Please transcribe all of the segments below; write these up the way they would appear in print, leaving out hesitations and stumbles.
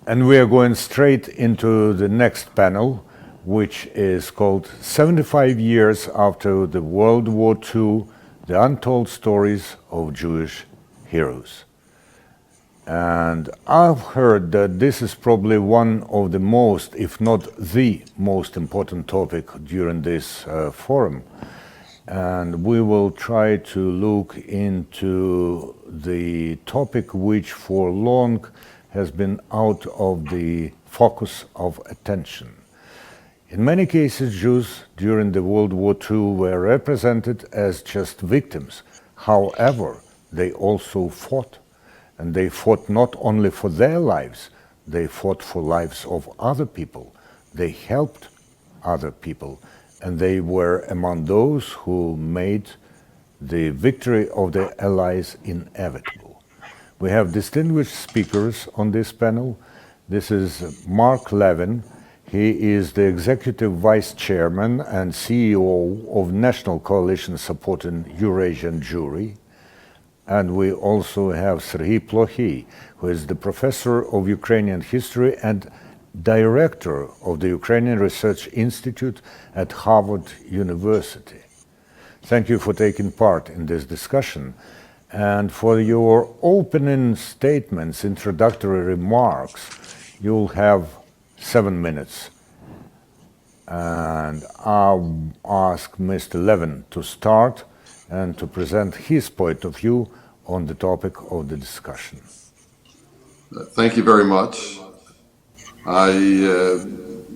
And we are going straight into the next panel, which is called 75 Years After the World War II, The Untold Stories of Jewish Heroes. And I've heard that this is probably one of the most, if not the most important topic during this forum. And we will try to look into the topic which for long has been out of the focus of attention. In many cases, Jews during the World War II were represented as just victims. However, they also fought. And they fought not only for their lives, they fought for lives of other people. They helped other people. And they were among those who made the victory of the Allies inevitable. We have distinguished speakers on this panel. This is Mark Levin. He is the Executive Vice Chairman and CEO of National Coalition Supporting Eurasian Jewry. And we also have Serhiy Plokhy, who is the Professor of Ukrainian History and Director of the Ukrainian Research Institute at Harvard University. Thank you for taking part in this discussion and for your opening statements, introductory remarks. You'll have 7 minutes. And I'll ask Mr. Levin to start and to present his point of view on the topic of the discussion. Thank you very much. I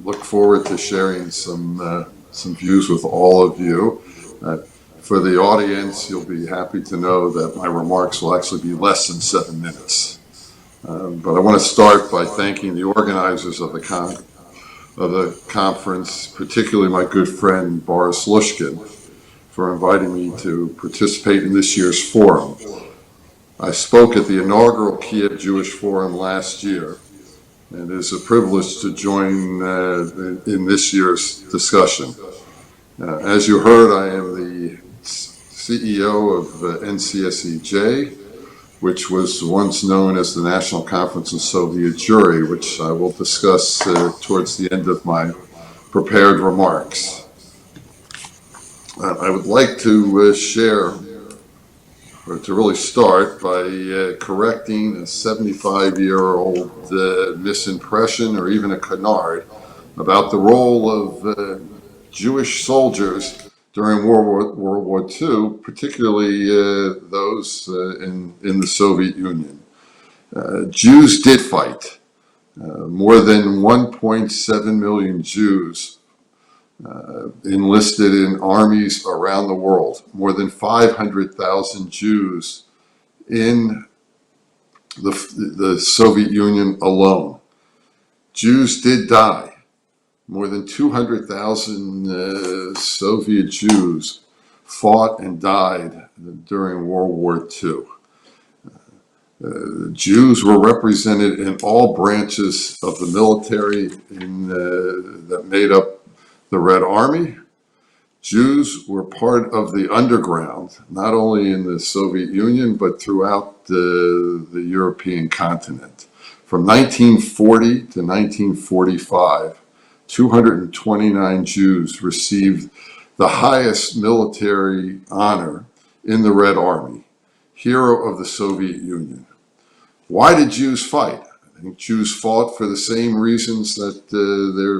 look forward to sharing some views with all of you. For the audience, you'll be happy to know that my remarks will actually be less than 7 minutes. But I want to start by thanking the organizers of the conference, particularly my good friend Boris Lozhkin, for inviting me to participate in this year's forum. I spoke at the inaugural Kiev Jewish Forum last year, and it is a privilege to join in this year's discussion. As you heard, I am the CEO of NCSEJ, which was once known as the National Conference of Soviet Jewry, which I will discuss towards the end of my prepared remarks. I would like to share, or to really start by correcting a 75-year-old misimpression or even a canard about the role of Jewish soldiers during World War II, particularly those in the Soviet Union. Jews did fight. More than 1.7 million Jews enlisted in armies around the world. More than 500,000 Jews in the Soviet Union alone. Jews did die. More than 200,000 Soviet Jews fought and died during World War II. Jews were represented in all branches of the military that made up the Red Army. Jews were part of the underground, not only in the Soviet Union, but throughout the European continent. From 1940 to 1945, 229 Jews received the highest military honor in the Red Army, Hero of the Soviet Union. Why did Jews fight? I think Jews fought for the same reasons that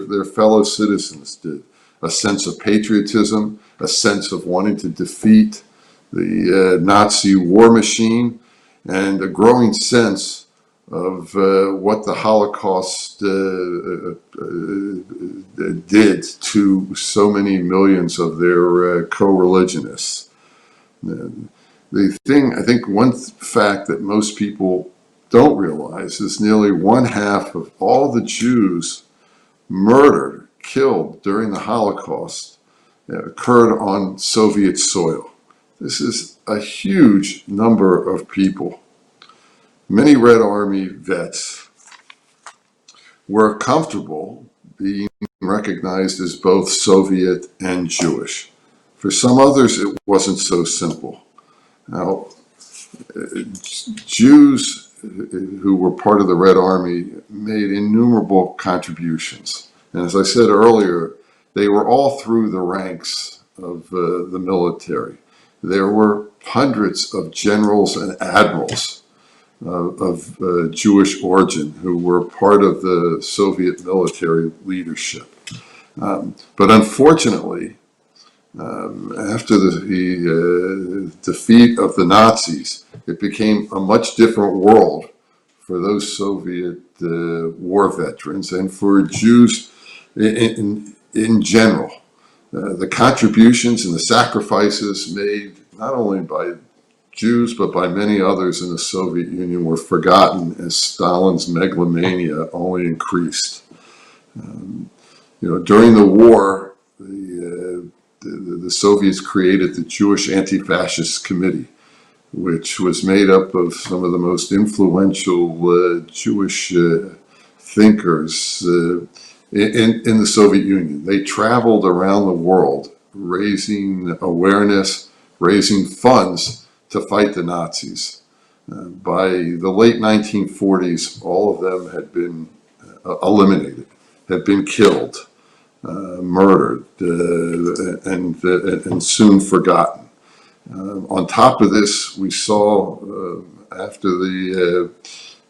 their fellow citizens did. A sense of patriotism, a sense of wanting to defeat the Nazi war machine, and a growing sense of what the Holocaust did to so many millions of their co-religionists. I think one fact that most people don't realize is nearly 1/2 of all the Jews murdered, killed during the Holocaust occurred on Soviet soil. This is a huge number of people. Many Red Army vets were comfortable being recognized as both Soviet and Jewish. For some others, it wasn't so simple. Now, Jews who were part of the Red Army made innumerable contributions. And as I said earlier, they were all through the ranks of the military. There were hundreds of generals and admirals of Jewish origin who were part of the Soviet military leadership. But unfortunately, after the defeat of the Nazis, it became a much different world for those Soviet war veterans and for Jews in general. The contributions and the sacrifices made not only by Jews but by many others in the Soviet Union were forgotten as Stalin's megalomania only increased. During the war, the Soviets created the Jewish Anti-Fascist Committee, which was made up of some of the most influential Jewish thinkers in the Soviet Union. They traveled around the world raising awareness, raising funds to fight the Nazis. By the late 1940s, all of them had been eliminated, had been killed, murdered, and soon forgotten. On top of this, we saw after the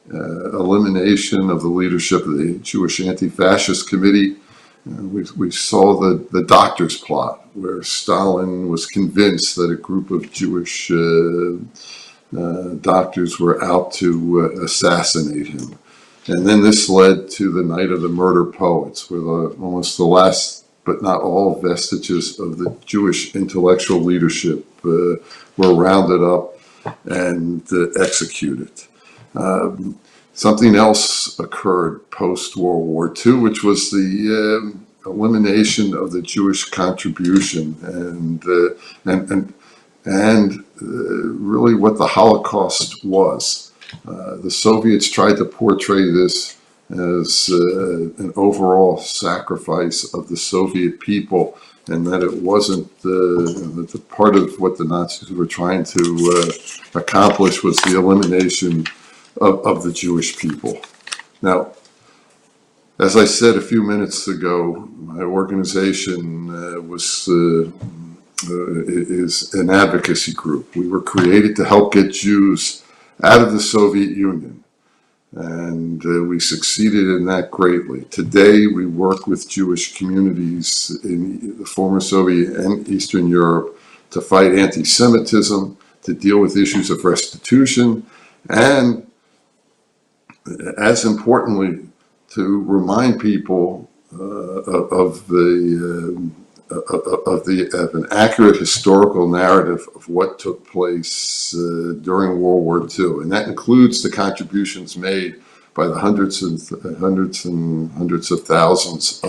elimination of the leadership of the Jewish Anti-Fascist Committee, we saw the doctor's plot, where Stalin was convinced that a group of Jewish doctors were out to assassinate him. And then this led to the Night of the Murder Poets, where almost the last but not all vestiges of the Jewish intellectual leadership were rounded up and executed. Something else occurred post-World War II, which was the elimination of the Jewish contribution and really what the Holocaust was. The Soviets tried to portray this as an overall sacrifice of the Soviet people, and that it wasn't the part of what the Nazis were trying to accomplish was the elimination of the Jewish people. Now, as I said a few minutes ago, my organization is an advocacy group. We were created to help get Jews out of the Soviet Union, and we succeeded in that greatly. Today, we work with Jewish communities in the former Soviet and Eastern Europe to fight anti-Semitism, to deal with issues of restitution, and as importantly, to remind people of an accurate historical narrative of what took place during World War II, and that includes the contributions made by the hundreds of thousands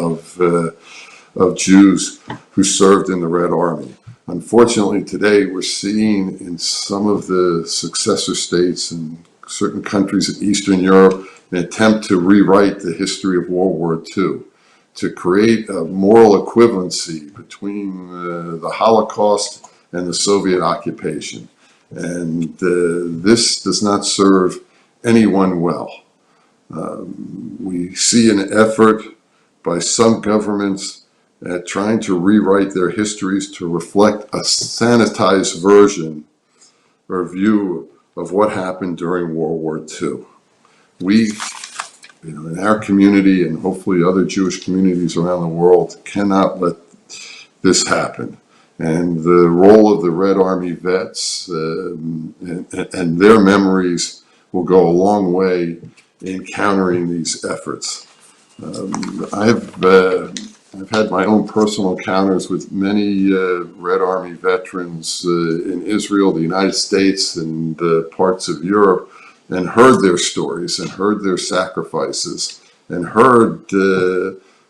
of Jews who served in the Red Army. Unfortunately, today we're seeing in some of the successor states and certain countries in Eastern Europe an attempt to rewrite the history of World War II, to create a moral equivalency between the Holocaust and the Soviet occupation. And this does not serve anyone well. We see an effort by some governments at trying to rewrite their histories to reflect a sanitized version or view of what happened during World War II. We, in our community and hopefully other Jewish communities around the world, cannot let this happen. And the role of the Red Army vets and their memories will go a long way in countering these efforts. I've had my own personal encounters with many Red Army veterans in Israel, the United States, and parts of Europe, and heard their stories and heard their sacrifices and heard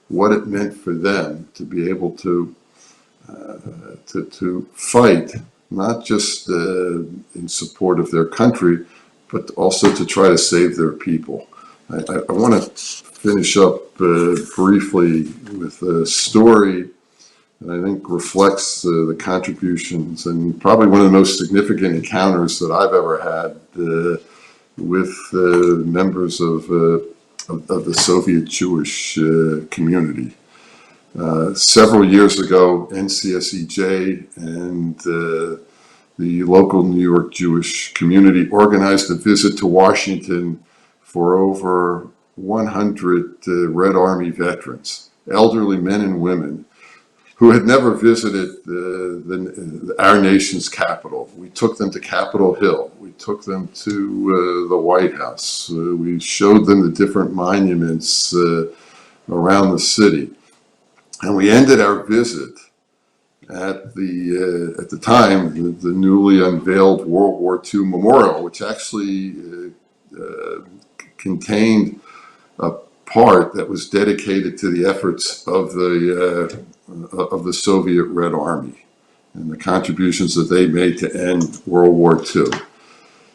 what it meant for them to be able to fight, not just in support of their country, but also to try to save their people. I want to finish up briefly with a story that I think reflects the contributions and probably one of the most significant encounters that I've ever had with members of the Soviet Jewish community. Several years ago, NCSEJ and the local New York Jewish community organized a visit to Washington for over 100 Red Army veterans, elderly men and women, who had never visited our nation's capital. We took them to Capitol Hill. We took them to the White House. We showed them the different monuments around the city. And we ended our visit at the time, the newly unveiled World War II memorial, which actually contained a part that was dedicated to the efforts of the Soviet Red Army and the contributions that they made to end World War II.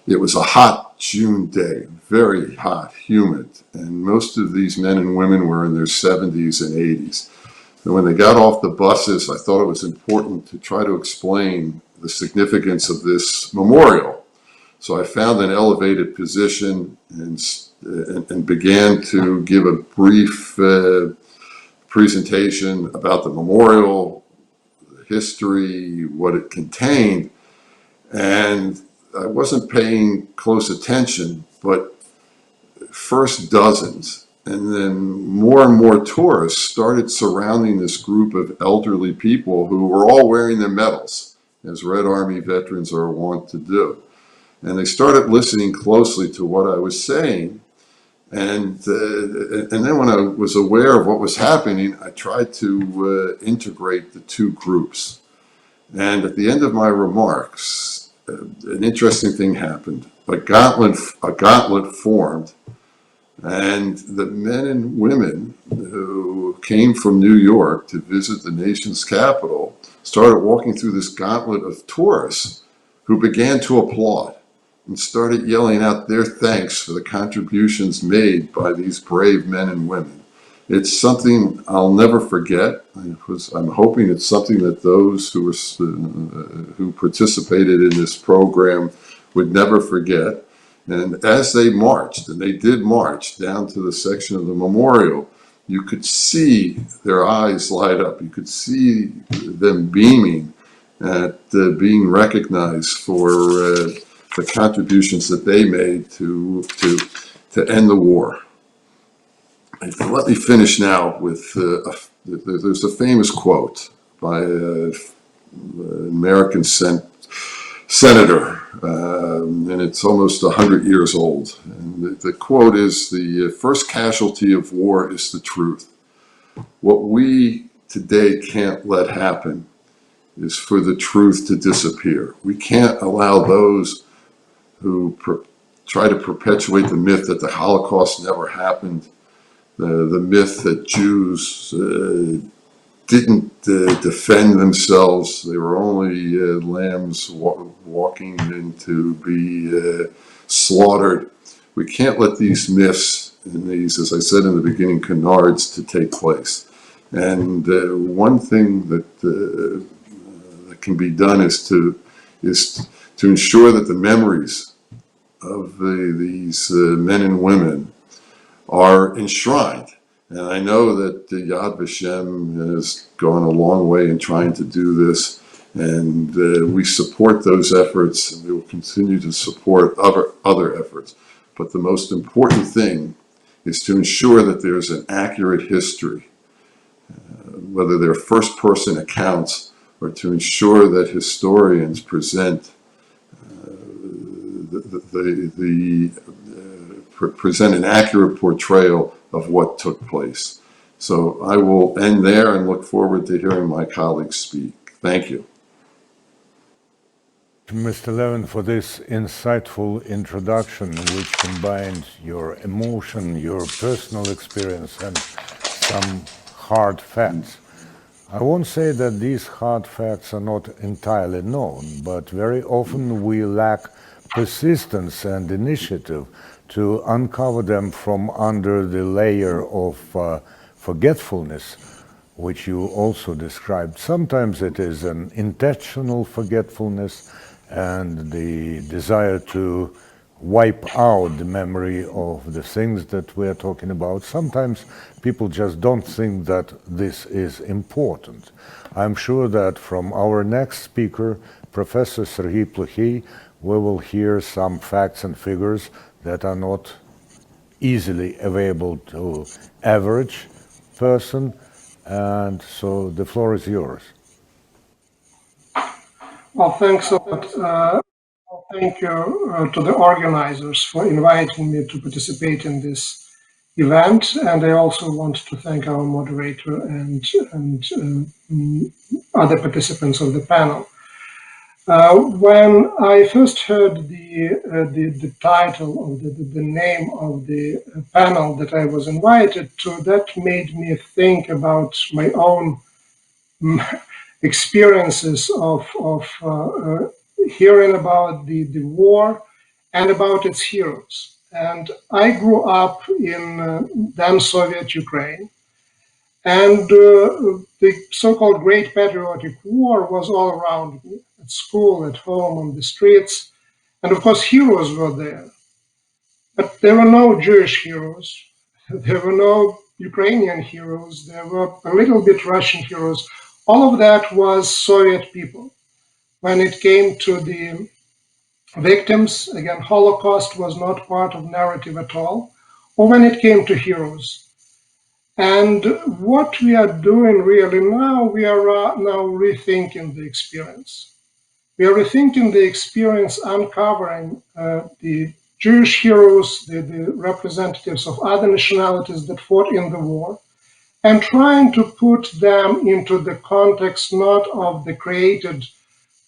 It was a hot June day, very hot, humid, and most of these men and women were in their 70s and 80s. And when they got off the buses, I thought it was important to try to explain the significance of this memorial. So I found an elevated position and began to give a brief presentation about the memorial, the history, what it contained. And I wasn't paying close attention, but first dozens, and then more and more tourists started surrounding this group of elderly people who were all wearing their medals, as Red Army veterans are wont to do. And they started listening closely to what I was saying. And then when I was aware of what was happening, I tried to integrate the two groups. And at the end of my remarks, an interesting thing happened. A gauntlet formed, and the men and women who came from New York to visit the nation's capital started walking through this gauntlet of tourists who began to applaud and started yelling out their thanks for the contributions made by these brave men and women. It's something I'll never forget. I'm hoping it's something that those who participated in this program would never forget. And as they marched, and they did march down to the section of the memorial, you could see their eyes light up. You could see them beaming at being recognized for the contributions that they made to end the war. Let me finish now with, there's a famous quote by an American senator, and it's almost 100 years old. And the quote is, "The first casualty of war is the truth. What we today can't let happen is for the truth to disappear. We can't allow those who try to perpetuate the myth that the Holocaust never happened, the myth that Jews didn't defend themselves. They were only lambs walking in to be slaughtered. We can't let these myths and these, as I said in the beginning, canards to take place. And one thing that can be done is to ensure that the memories of these men and women are enshrined. And I know that Yad Vashem has gone a long way in trying to do this, and we support those efforts, and we will continue to support other efforts. But the most important thing is to ensure that there's an accurate history, whether they're first-person accounts, or to ensure that historians present present an accurate portrayal of what took place. So I will end there and look forward to hearing my colleagues speak. Thank you. Mr. Levin, for this insightful introduction, which combined your emotion, your personal experience, and some hard facts. I won't say that these hard facts are not entirely known, but very often we lack persistence and initiative to uncover them from under the layer of forgetfulness, which you also described. Sometimes it is an intentional forgetfulness and the desire to wipe out the memory of the things that we are talking about. Sometimes people just don't think that this is important. I'm sure that from our next speaker, Professor Sergei Plokhy, we will hear some facts and figures that are not easily available to average person. And so the floor is yours. Well, thanks a lot. Thank you to the organizers for inviting me to participate in this event. And I also want to thank our moderator and other participants of the panel. When I first heard the title or the name of the panel that I was invited to, that made me think about my own experiences of hearing about the war and about its heroes. And I grew up in then Soviet Ukraine. And the so-called Great Patriotic War was all around me, at school, at home, on the streets. And of course, heroes were there. But there were no Jewish heroes. There were no Ukrainian heroes. There were a little bit Russian heroes. All of that was Soviet people. When it came to the victims, again, Holocaust was not part of narrative at all. Or when it came to heroes. And what we are doing really now, we are now rethinking the experience. We are rethinking the experience, uncovering the Jewish heroes, the representatives of other nationalities that fought in the war, and trying to put them into the context not of the created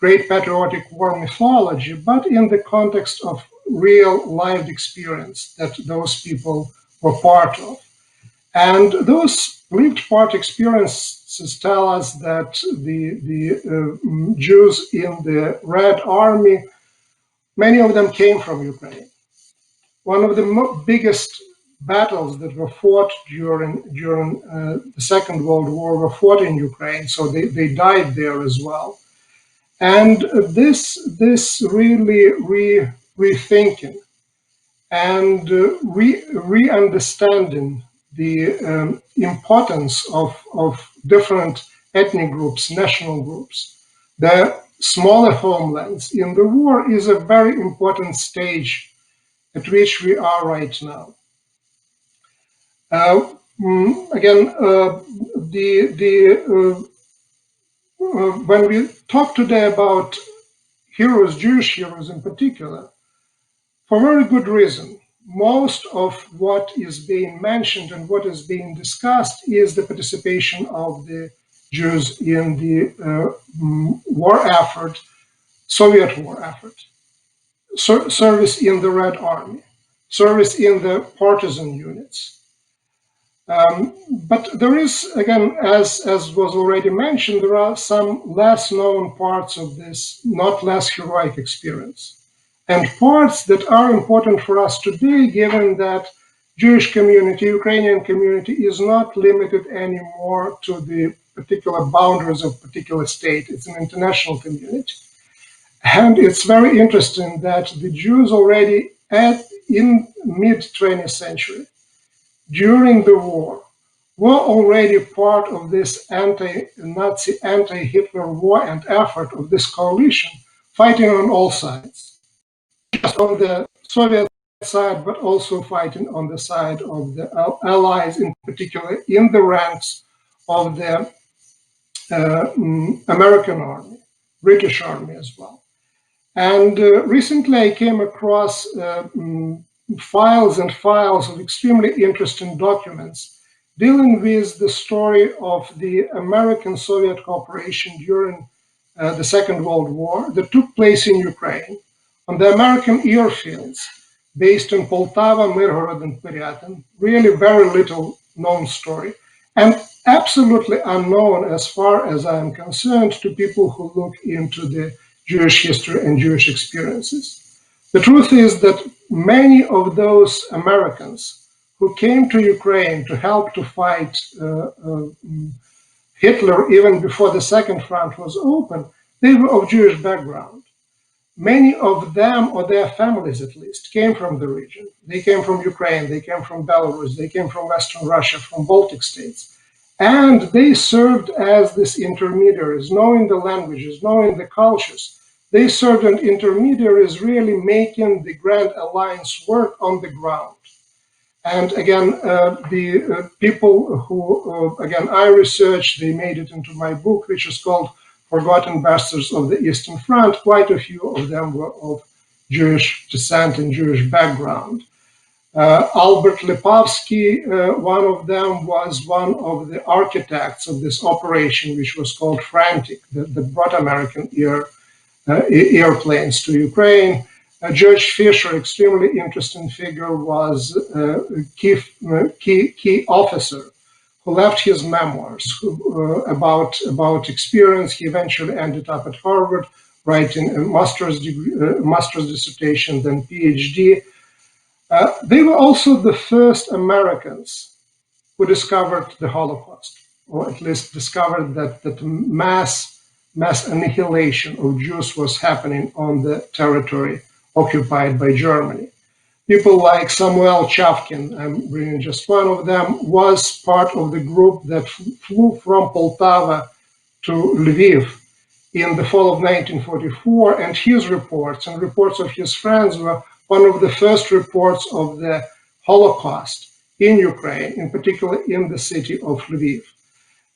Great Patriotic War mythology, but in the context of real lived experience that those people were part of. And those lived part experiences tell us that the Jews in the Red Army, many of them came from Ukraine. One of the biggest battles that were fought during the Second World War were fought in Ukraine, so they died there as well. And this really rethinking and re-understanding the importance of different ethnic groups, national groups, the smaller homelands in the war is a very important stage at which we are right now. When we talk today about heroes, Jewish heroes in particular, for very good reason. Most of what is being mentioned and what is being discussed is the participation of the Jews in the war effort, Soviet war effort, service in the Red Army, service in the partisan units. But there is, again, as was already mentioned, there are some less known parts of this not less heroic experience. And parts that are important for us today, given that Jewish community, Ukrainian community is not limited anymore to the particular boundaries of a particular state. It's an international community. And it's very interesting that the Jews already in mid-20th century, during the war, were already part of this anti-Nazi, anti-Hitler war and effort of this coalition, fighting on all sides. Just on the Soviet side, but also fighting on the side of the Allies, in particular in the ranks of the American Army, British Army as well. And recently I came across files and files of extremely interesting documents dealing with the story of the American-Soviet cooperation during the Second World War that took place in Ukraine on the American airfields based in Poltava, Myrhorod, and Pyryatin. Really very little known story, and absolutely unknown as far as I am concerned to people who look into the Jewish history and Jewish experiences. The truth is that many of those Americans who came to Ukraine to help to fight Hitler even before the Second Front was open, they were of Jewish background. many of them, or their families at least, came from the region. They came from Ukraine, they came from Belarus, they came from Western Russia, from Baltic states. And they served as these intermediaries, knowing the languages, knowing the cultures. They served as intermediaries, really making the Grand Alliance work on the ground. And again, the people who, again, I researched, they made it into my book, which is called Forgotten Bastards of the Eastern Front. Quite a few of them were of Jewish descent and Jewish background. Albert Lipovsky, one of them, was one of the architects of this operation, which was called Frantic, that brought American airplanes to Ukraine. George Fisher, extremely interesting figure, was a key officer who left his memoirs about experience. He eventually ended up at Harvard, writing a master's dissertation, then PhD. They were also the first Americans who discovered the Holocaust, or at least discovered that mass annihilation of Jews was happening on the territory occupied by Germany. People like Samuel Chavkin, I'm bringing just one of them, was part of the group that flew from Poltava to Lviv in the fall of 1944, and his reports and reports of his friends were one of the first reports of the Holocaust in Ukraine, in particular in the city of Lviv.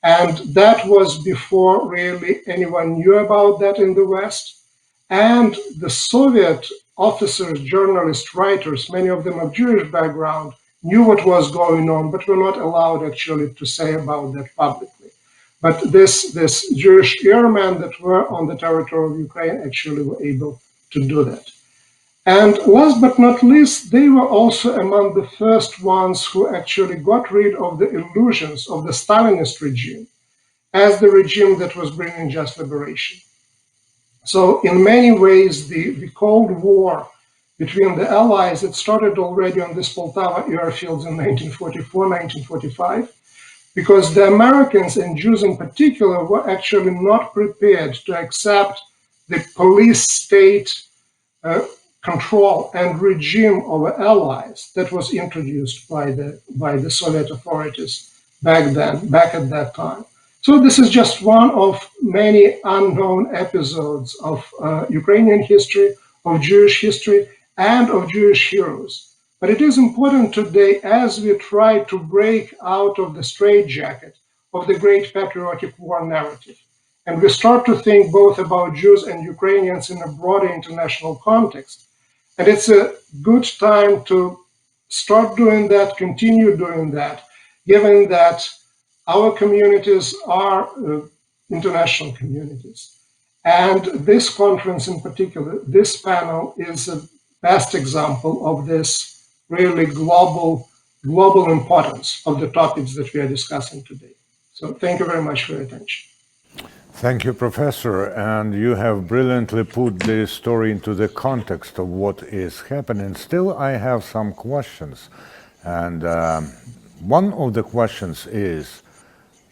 And that was before really anyone knew about that in the West. And the Soviet officers, journalists, writers, many of them of Jewish background, knew what was going on, but were not allowed actually to say about that publicly. But this Jewish airmen that were on the territory of Ukraine actually were able to do that. And last but not least, they were also among the first ones who actually got rid of the illusions of the Stalinist regime as the regime that was bringing just liberation. So in many ways, the Cold War between the Allies, it started already on this Poltava airfields in 1944, 1945, because the Americans and Jews in particular were actually not prepared to accept the police state control and regime over allies that was introduced by the Soviet authorities back at that time. So this is just one of many unknown episodes of Ukrainian history, of Jewish history, and of Jewish heroes. But it is important today, as we try to break out of the straitjacket of the great patriotic war narrative, and we start to think both about Jews and Ukrainians in a broader international context. And it's a good time to start doing that, continue doing that, given that our communities are international communities. And this conference in particular, this panel, is a best example of this really global importance of the topics that we are discussing today. So thank you very much for your attention. Thank you, Professor. And you have brilliantly put this story into the context of what is happening. Still, I have some questions. And one of the questions is,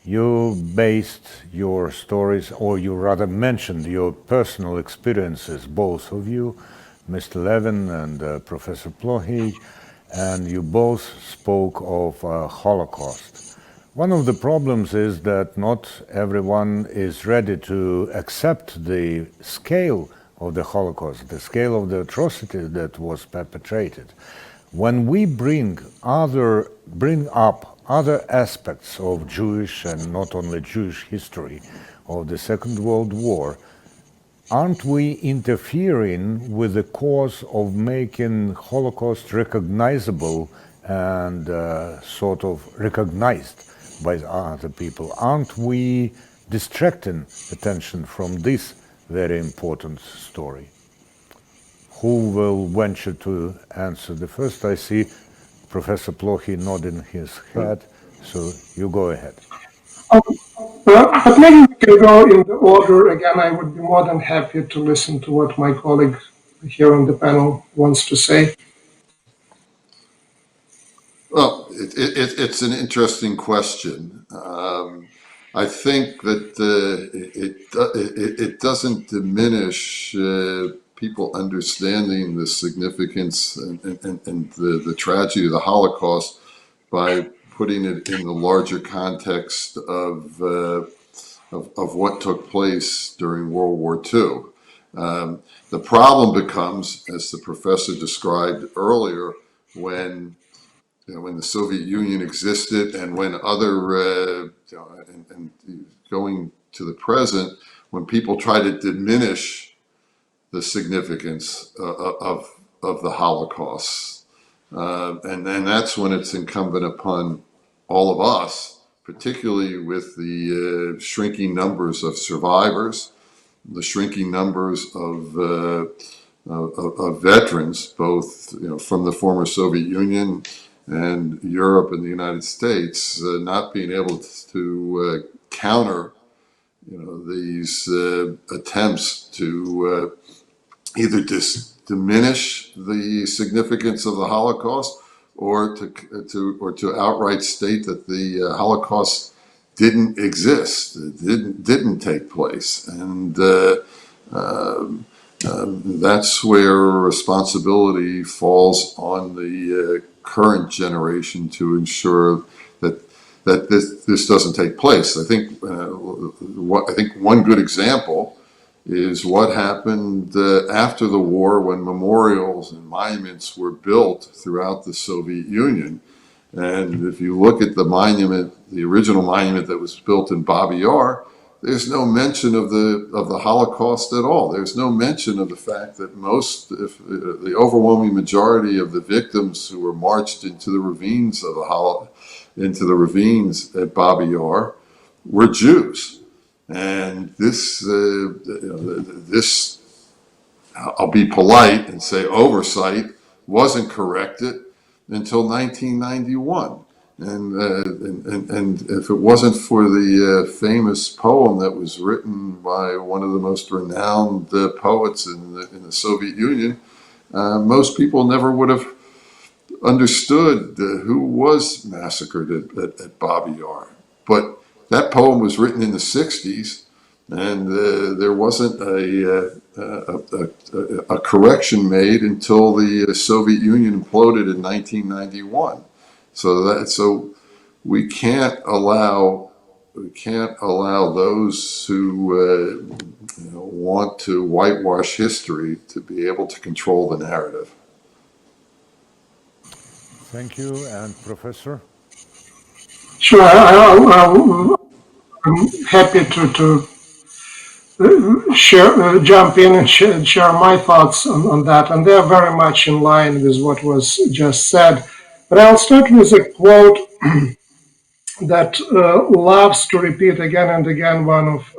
you based your stories, or you rather mentioned your personal experiences, both of you, Mr. Levin and Professor Plochy, and you both spoke of Holocaust. One of the problems is that not everyone is ready to accept the scale of the Holocaust, the scale of the atrocity that was perpetrated. When we bring up other aspects of Jewish and not only Jewish history of the Second World War, aren't we interfering with the cause of making Holocaust recognizable and sort of recognized by other people? Aren't we distracting attention from this very important story? Who will venture to answer the first? I see Professor Plochy nodding his head, so you go ahead. But maybe we can go in the order. Again, I would be more than happy to listen to what my colleague here on the panel wants to say. Well, it's an interesting question. I think that it doesn't diminish people understanding the significance and the tragedy of the Holocaust by putting it in the larger context of what took place during World War II. The problem becomes, as the professor described earlier, when when the Soviet Union existed and when other and going to the present, when people try to diminish the significance of the Holocaust, and then that's when it's incumbent upon all of us, particularly with the shrinking numbers of survivors, the shrinking numbers of veterans, both from the former Soviet Union and Europe and the United States, not being able to counter these attempts to either diminish the significance of the Holocaust or to outright state that the Holocaust didn't exist, didn't take place, and that's where responsibility falls on the current generation to ensure that this doesn't take place. I think one good example is what happened after the war, when memorials and monuments were built throughout the Soviet Union. And if you look at the monument, the original monument that was built in Babi Yar, there's no mention of the Holocaust at all. There's no mention of the fact that the overwhelming majority of the victims who were marched into the ravines at Babi Yar were Jews. And this, I'll be polite and say oversight, wasn't corrected until 1991. And if it wasn't for the famous poem that was written by one of the most renowned poets in the Soviet Union, most people never would have understood who was massacred at Babi Yar. But that poem was written in the 60s, and there wasn't a correction made until the Soviet Union imploded in 1991. So we can't allow those who want to whitewash history to be able to control the narrative. Thank you. And Professor? Sure, I'm happy to jump in and share my thoughts on that, and they're very much in line with what was just said. But I'll start with a quote that loves to repeat again and again one of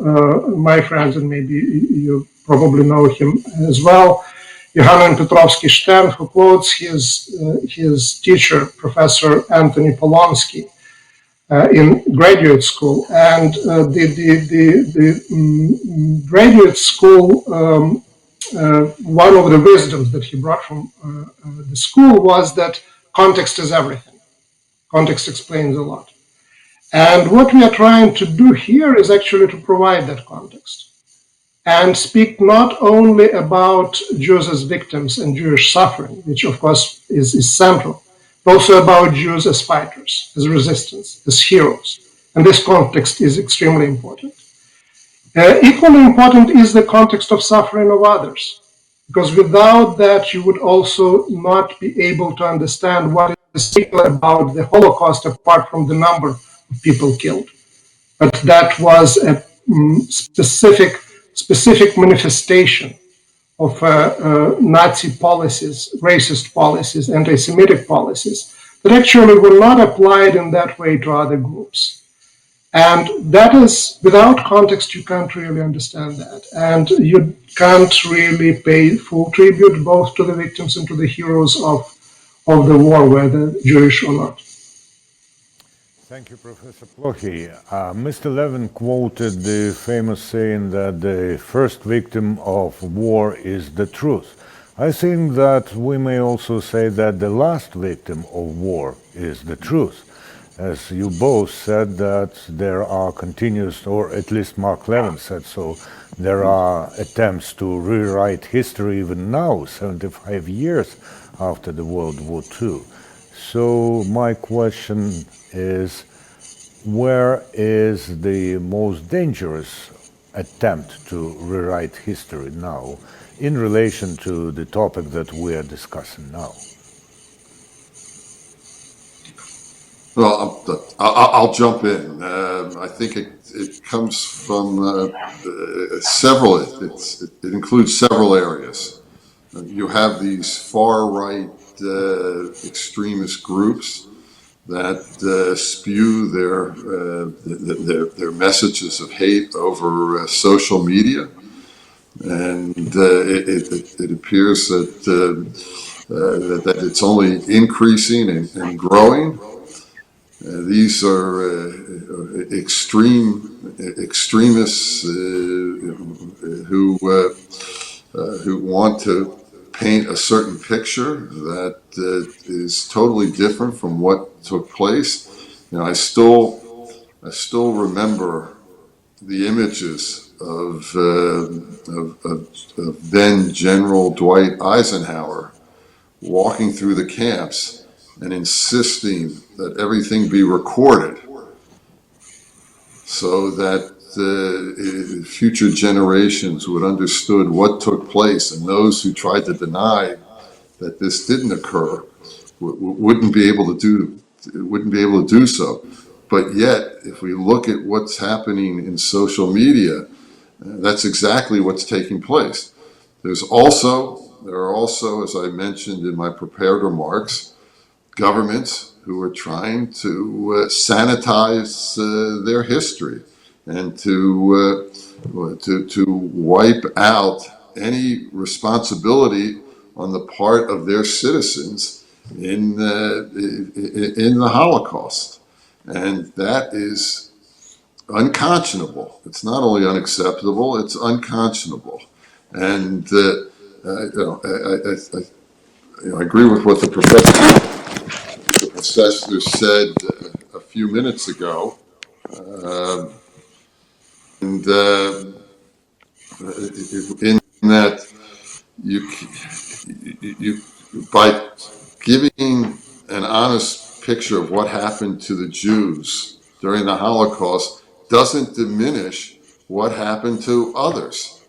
my friends, and maybe you probably know him as well, Johann Petrovsky Stern, who quotes his teacher, Professor Anthony Polonsky, in graduate school. And the graduate school, one of the wisdoms that he brought from the school was that context is everything. Context explains a lot. And what we are trying to do here is actually to provide that context and speak not only about Jews as victims and Jewish suffering, which of course is central, but also about Jews as fighters, as resistance, as heroes. And this context is extremely important. Equally important is the context of suffering of others, because without that, you would also not be able to understand what is about the Holocaust apart from the number of people killed. But that was a specific manifestation of Nazi policies, racist policies, anti-Semitic policies that actually were not applied in that way to other groups. And that is, without context, you can't really understand that. And you can't really pay full tribute both to the victims and to the heroes of the war, whether Jewish or not. Thank you, Professor Plochy. Mr. Levin quoted the famous saying that the first victim of war is the truth. I think that we may also say that the last victim of war is the truth. as you both said that there are continuous, or at least Mark Levin said so, there are attempts to rewrite history even now, 75 years after the World War II. So my question is, where is the most dangerous attempt to rewrite history now in relation to the topic that we are discussing now? Well, I'll jump in. I think it comes from several. It includes several areas. You have these far right extremist groups that spew their messages of hate over social media, and it appears that it's only increasing and growing. These are extremists who want to paint a certain picture that is totally different from what took place. I still remember the images of then General Dwight Eisenhower walking through the camps and insisting that everything be recorded so that future generations would understood what took place, and those who tried to deny that this didn't occur wouldn't be able to do so. But yet, if we look at what's happening in social media, that's exactly what's taking place. There are also, as I mentioned in my prepared remarks, governments who are trying to sanitize their history and to wipe out any responsibility on the part of their citizens in the Holocaust, and that is unconscionable. It's not only unacceptable; it's unconscionable. And I agree with what the professor said a few minutes ago, and in that you by giving an honest picture of what happened to the Jews during the Holocaust doesn't diminish what happened to others,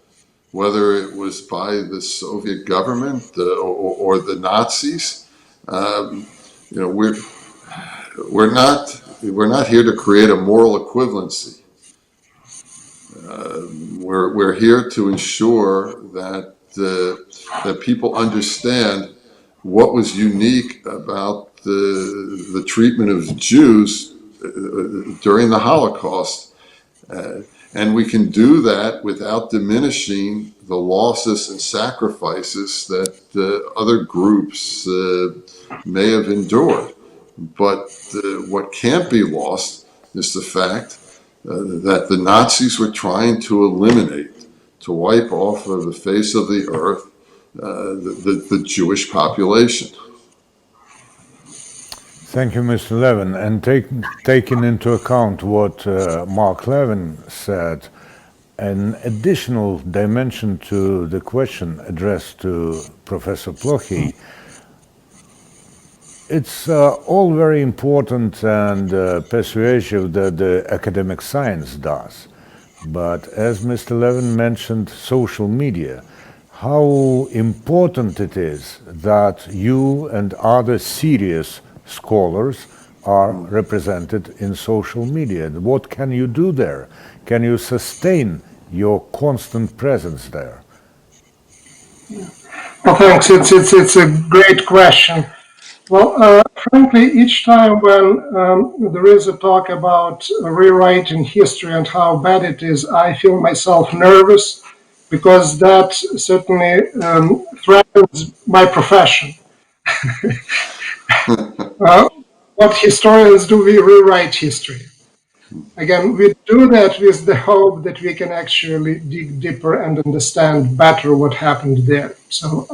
whether it was by the Soviet government or the Nazis. We're not here to create a moral equivalency. We're here to ensure that that people understand what was unique about the treatment of Jews during the Holocaust. And we can do that without diminishing the losses and sacrifices that other groups may have endured. But what can't be lost is the fact that the Nazis were trying to eliminate, to wipe off of the face of the earth, the Jewish population. Thank you, Mr. Levin. And taking into account what Mark Levin said, an additional dimension to the question addressed to Professor Plochy, it's all very important and persuasive that the academic science does. But as Mr. Levin mentioned, social media, how important it is that you and other serious scholars are represented in social media. What can you do there? Can you sustain your constant presence there? Well, thanks. It's a great question. Well, frankly, each time when there is a talk about rewriting history and how bad it is, I feel myself nervous because that certainly threatens my profession. What historians do, we rewrite history. Again, we do that with the hope that we can actually dig deeper and understand better what happened there. So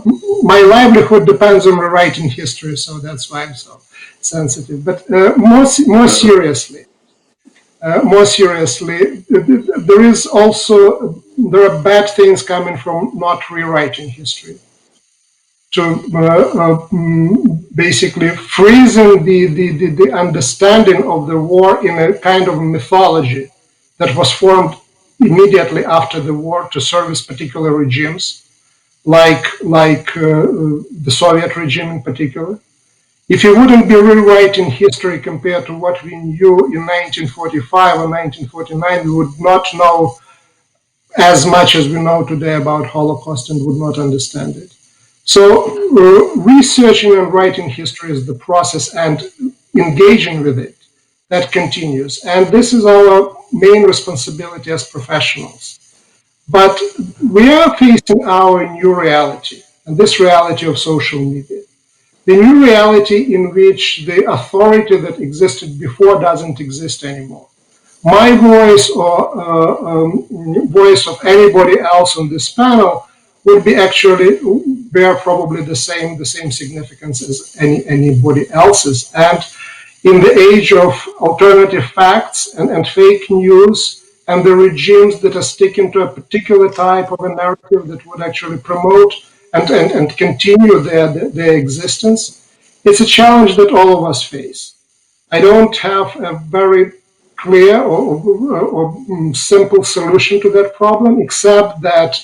my livelihood depends on rewriting history, so that's why I'm so sensitive. But more seriously, there are bad things coming from not rewriting history, to basically freezing the understanding of the war in a kind of mythology that was formed immediately after the war to service particular regimes, like the Soviet regime in particular. If you wouldn't be rewriting history compared to what we knew in 1945 or 1949, we would not know as much as we know today about Holocaust and would not understand it. So researching and writing history is the process, and engaging with it, that continues. And this is our main responsibility as professionals. But we are facing our new reality, and this reality of social media. The new reality in which the authority that existed before doesn't exist anymore. My voice or voice of anybody else on this panel would be actually bear probably the same significance as anybody else's. And in the age of alternative facts and fake news, and the regimes that are sticking to a particular type of a narrative that would actually promote and continue their existence, it's a challenge that all of us face. I don't have a very clear or simple solution to that problem, except that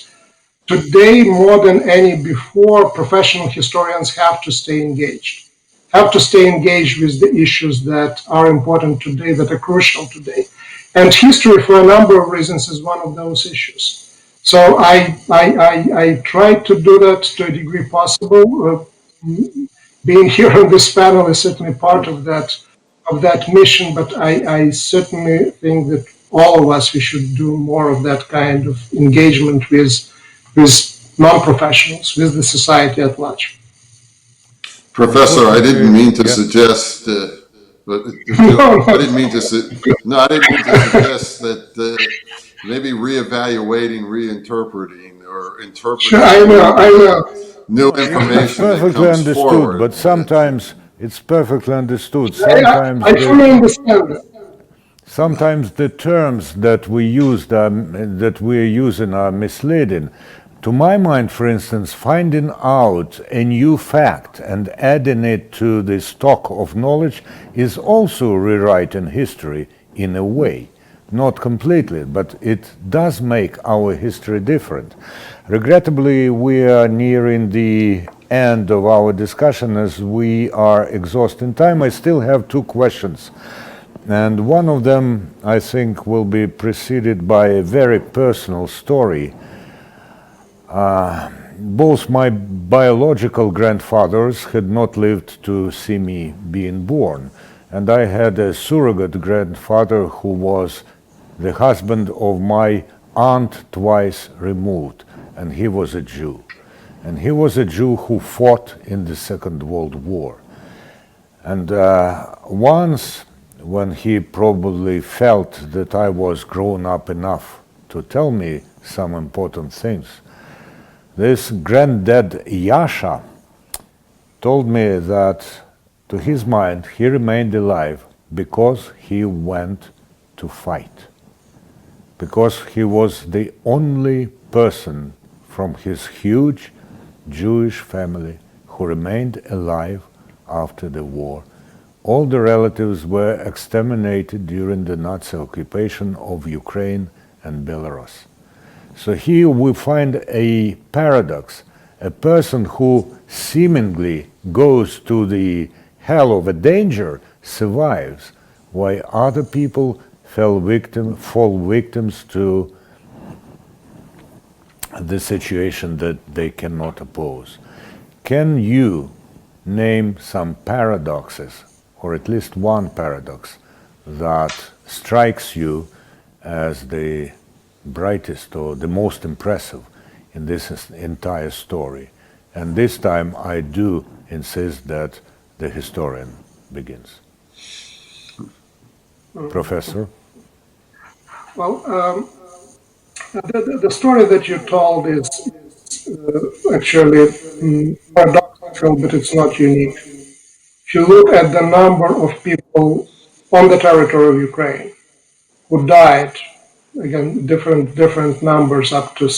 today, more than any before, professional historians have to stay engaged. Have to stay engaged with the issues that are important today, that are crucial today. And history, for a number of reasons, is one of those issues. So I try to do that to a degree possible. Being here on this panel is certainly part of that mission, but I certainly think that all of us, we should do more of that kind of engagement with non-professionals, with the society at large. Professor, I didn't mean to suggest, but I didn't mean to suggest that maybe reevaluating, reinterpreting, or interpreting. Sure, I know. New information that Perfectly comes understood, forward. but sometimes it's perfectly understood. I fully understand that. Sometimes the terms that we are using are misleading. To my mind, for instance, finding out a new fact and adding it to the stock of knowledge is also rewriting history in a way. Not completely, but it does make our history different. Regrettably, we are nearing the end of our discussion as we are exhausting time. I still have two questions. And one of them, I think, will be preceded by a very personal story. Both my biological grandfathers had not lived to see me being born, and I had a surrogate grandfather who was the husband of my aunt twice removed, and he was a Jew. And he was a Jew who fought in the Second World War. And once, when he probably felt that I was grown up enough to tell me some important things, this granddad Yasha told me that, to his mind, he remained alive because he went to fight. Because he was the only person from his huge Jewish family who remained alive after the war. All the relatives were exterminated during the Nazi occupation of Ukraine and Belarus. So here we find a paradox. A person who seemingly goes to the hell of a danger survives, while other people fall victims to the situation that they cannot oppose. Can you name some paradoxes, or at least one paradox, that strikes you as the brightest or the most impressive in this entire story? And this time I do insist that the historian begins. Professor? Well, the story that you told is actually paradoxical, but it's not unique. If If you look at the number of people on the territory of Ukraine who died, again, different numbers, up to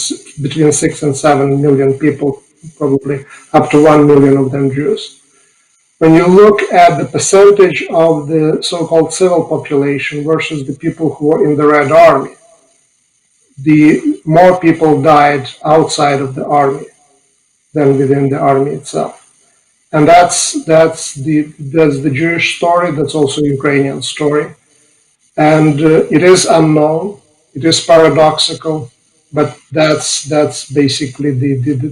between 6 and 7 million people, probably up to 1 million of them Jews. When you look at the percentage of the so-called civil population versus the people who are in the Red Army, the more people died outside of the army than within the army itself. And that's the Jewish story. That's also a Ukrainian story, and it is unknown. It is paradoxical, but that's basically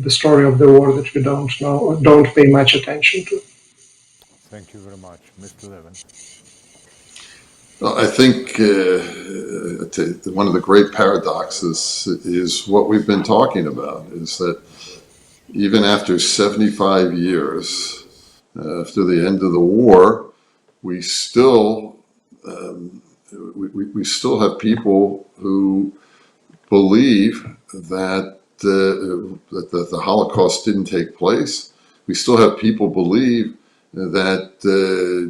the story of the war that we don't know or don't pay much attention to. Thank you very much, Mr. Levin. Well, I think one of the great paradoxes is what we've been talking about, is that even after 75 years, after the end of the war, we still we still have people who believe that that the Holocaust didn't take place. We still have people believe that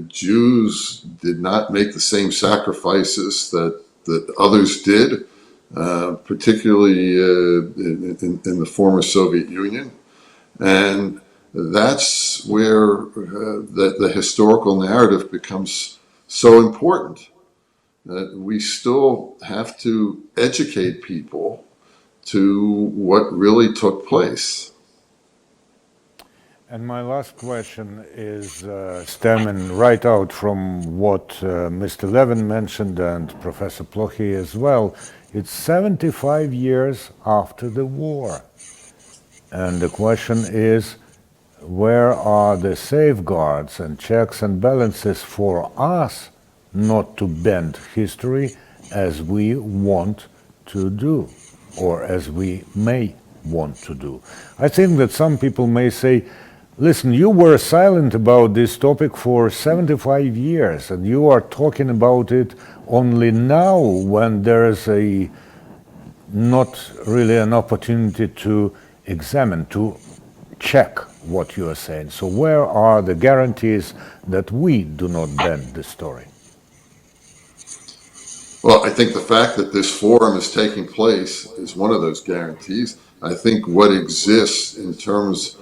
Jews did not make the same sacrifices that others did, particularly in the former Soviet Union. And that's where the historical narrative becomes so important. That we still have to educate people to what really took place. And my last question is stemming right out from what Mr. Levin mentioned and Professor Plochy as well. It's 75 years after the war. And the question is, where are the safeguards and checks and balances for us not to bend history as we want to do, or as we may want to do? I think that some people may say, listen, you were silent about this topic for 75 years, and you are talking about it only now when there is not really an opportunity to examine, to check what you are saying. So where are the guarantees that we do not bend the story? Well, I think the fact that this forum is taking place is one of those guarantees. I think what exists in terms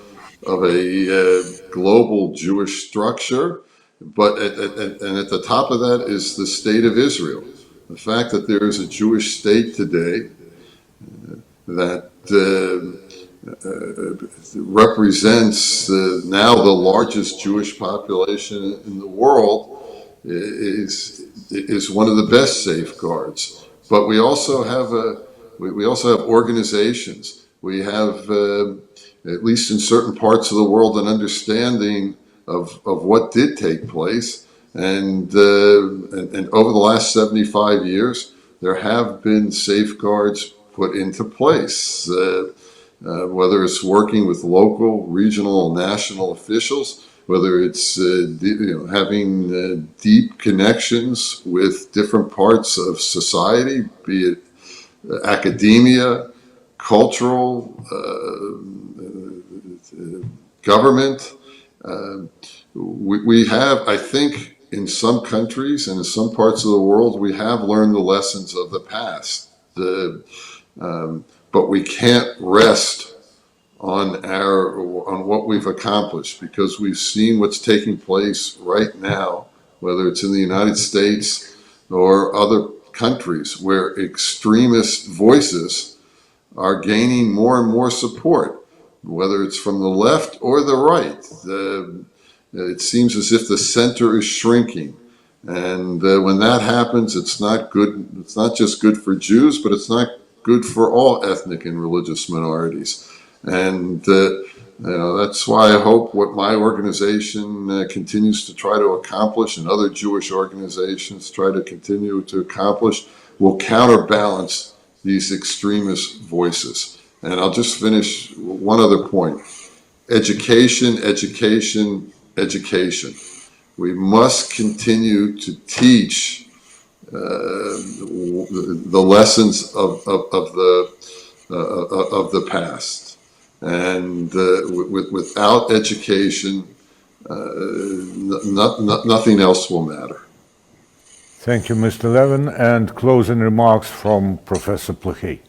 of a global Jewish structure, but and at the top of that is the state of Israel. The fact that there is a Jewish state today that represents now the largest Jewish population in the world is one of the best safeguards. But we also have organizations. We have, at least in certain parts of the world, an understanding of what did take place. And over the last 75 years, there have been safeguards put into place, whether it's working with local, regional, national officials, whether it's having deep connections with different parts of society, be it academia, cultural, government. We have, I think, in some countries and in some parts of the world, we have learned the lessons of the past. But we can't rest on what we've accomplished, because we've seen what's taking place right now, whether it's in the United States or other countries, where extremist voices are gaining more and more support, whether it's from the left or the right. It seems as if the center is shrinking. And when that happens, it's not good. It's not just good for Jews, but it's not good for all ethnic and religious minorities. And that's why I hope what my organization continues to try to accomplish, and other Jewish organizations try to continue to accomplish, will counterbalance these extremist voices. And I'll just finish one other point. Education, education, education. We must continue to teach the lessons of the past. And without education, nothing else will matter. Thank you, Mr. Levin. And closing remarks from Professor Plakey.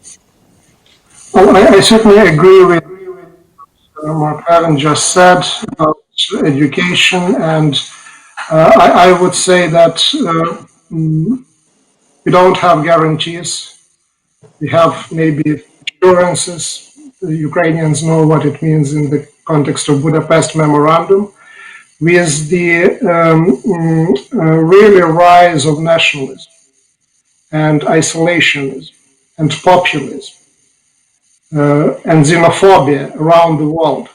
Well, I certainly agree with Mark Levin just said about education, and I would say that we don't have guarantees. We have maybe assurances. The Ukrainians know what it means in the context of Budapest Memorandum. With the really rise of nationalism and isolationism and populism and xenophobia around the world.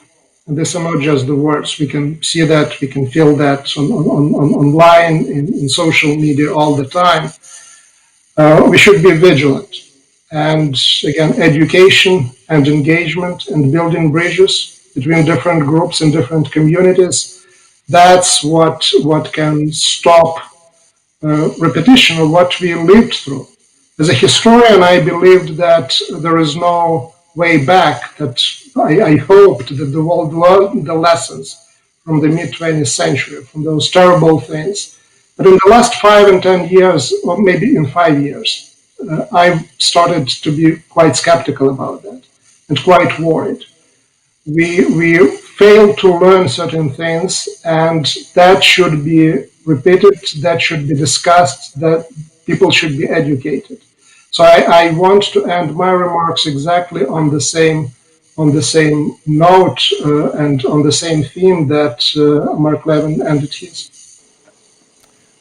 And these are not just the words. We can see that, we can feel that online, in social media all the time. We should be vigilant. And again, education and engagement and building bridges between different groups and different communities, that's what can stop repetition of what we lived through. As a historian, I believed that there is no way back, that I hoped that the world learned the lessons from the mid-20th century, from those terrible things. But in the last 5 and 10 years, or maybe in 5 years, I've started to be quite skeptical about that and quite worried. We fail to learn certain things, and that should be repeated, that should be discussed, that people should be educated. So I want to end my remarks exactly on the same note and on the same theme that Mark Levin ended his.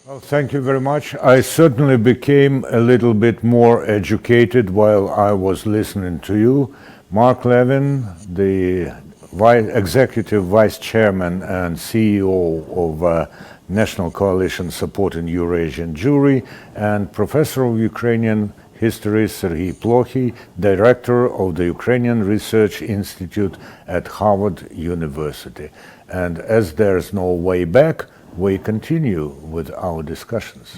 Well, thank you very much. I certainly became a little bit more educated while I was listening to you. Mark Levin, the Executive Vice Chairman and CEO of National Coalition Supporting Eurasian Jewry, and Professor of Ukrainian History Serhiy Plokhy, Director of the Ukrainian Research Institute at Harvard University. And as there's no way back, we continue with our discussions.